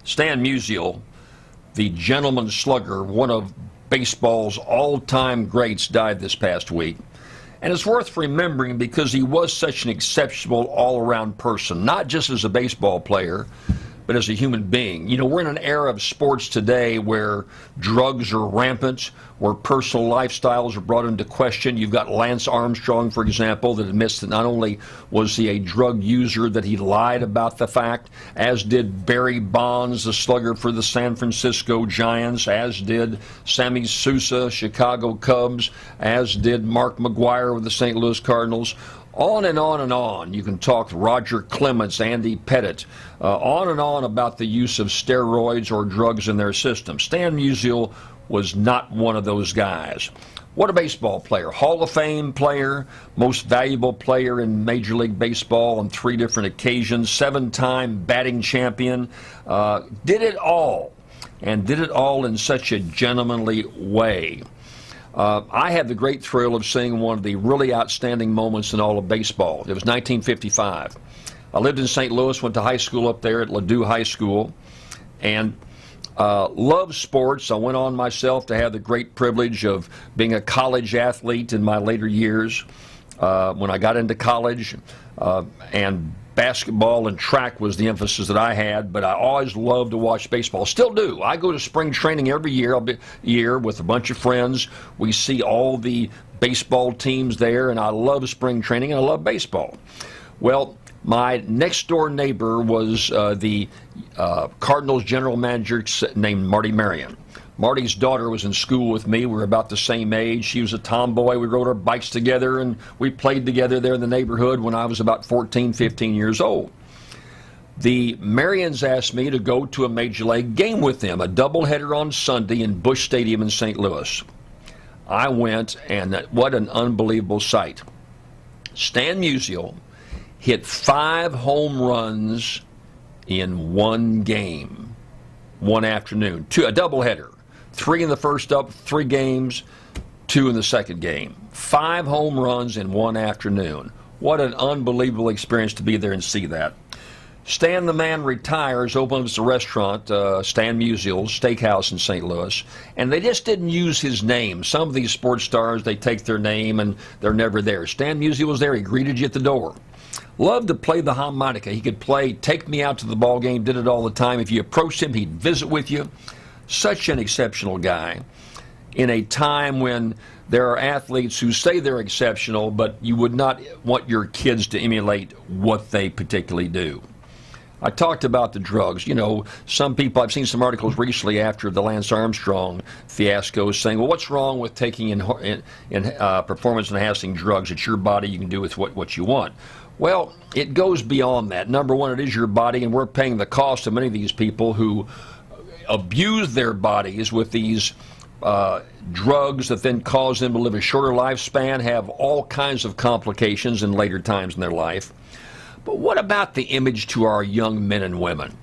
Stan Musial, the gentleman slugger, one of baseball's all-time greats, died this past week. And it's worth remembering because he was such an exceptional all-around person, not just as a baseball player, but as a human being. You know, we're in an era of sports today where drugs are rampant, where personal lifestyles are brought into question. You've got Lance Armstrong, for example, that admits that not only was he a drug user, that he lied about the fact, as did Barry Bonds, the slugger for the San Francisco Giants, as did Sammy Sosa, Chicago Cubs, as did Mark McGwire with the St. Louis Cardinals. On and on and on. You can talk Roger Clemens, Andy Pettitte, on and on about the use of steroids or drugs in their system. Stan Musial was not one of those guys. What a baseball player. Hall of Fame player, most valuable player in Major League Baseball on 3 different occasions, 7-time batting champion. Did it all, and did it all in such a gentlemanly way. I had the great thrill of seeing one of the really outstanding moments in all of baseball. It was 1955. I lived in St. Louis, went to high school up there at Ladue High School, and loved sports. I went on myself to have the great privilege of being a college athlete in my later years. When I got into college, and basketball and track was the emphasis that I had, but I always loved to watch baseball. Still do. I go to spring training every year with a bunch of friends. We see all the baseball teams there, and I love spring training, and I love baseball. Well, my next-door neighbor was the Cardinals general manager named Marty Marion. Marty's daughter was in school with me. We were about the same age. She was a tomboy. We rode our bikes together, and we played together there in the neighborhood when I was about 14, 15 years old. The Marions asked me to go to a Major League game with them, a doubleheader on Sunday in Busch Stadium in St. Louis. I went, and what an unbelievable sight. Stan Musial hit 5 home runs in one game, one afternoon, a doubleheader. 3 in the first 3 games, 2 in the second game. 5 home runs in one afternoon. What an unbelievable experience to be there and see that. Stan the Man retires, opens a restaurant, Stan Musial's Steakhouse in St. Louis, and they just didn't use his name. Some of these sports stars, they take their name and they're never there. Stan Musial was there. He greeted you at the door. Loved to play the harmonica. He could play Take Me Out to the Ball Game, did it all the time. If you approached him, he'd visit with you. Such an exceptional guy in a time when there are athletes who say they're exceptional, but you would not want your kids to emulate what they particularly do. I talked about the drugs. You know, some people, I've seen some articles recently after the Lance Armstrong fiasco saying, well, what's wrong with taking in performance-enhancing drugs? It's your body. You can do with what you want. Well, it goes beyond that. Number one, it is your body, and we're paying the cost of many of these people who abuse their bodies with these drugs that then cause them to live a shorter lifespan, have all kinds of complications in later times in their life. But what about the image to our young men and women?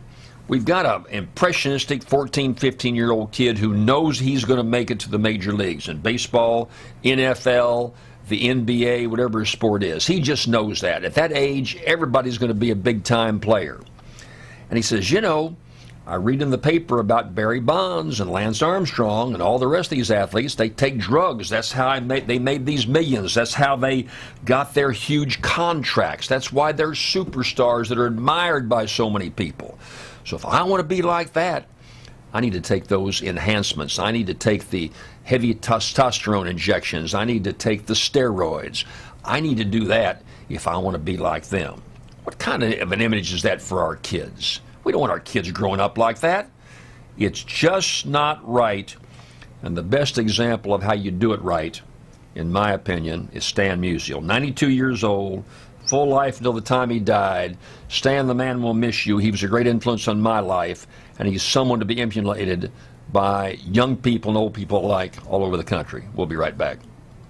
We've got an impressionistic 14, 15-year-old kid who knows he's going to make it to the major leagues in baseball, NFL, the NBA, whatever his sport is. He just knows that. At that age, everybody's going to be a big-time player. And he says, you know, I read in the paper about Barry Bonds and Lance Armstrong and all the rest of these athletes. They take drugs. That's how they made these millions. That's how they got their huge contracts. That's why they're superstars that are admired by so many people. So if I want to be like that, I need to take those enhancements. I need to take the heavy testosterone injections. I need to take the steroids. I need to do that if I want to be like them. What kind of an image is that for our kids? We don't want our kids growing up like that. It's just not right. And the best example of how you do it right, in my opinion, is Stan Musial. 92 years old, full life until the time he died. Stan the Man will miss you. He was a great influence on my life, and he's someone to be emulated by young people and old people alike all over the country. We'll be right back.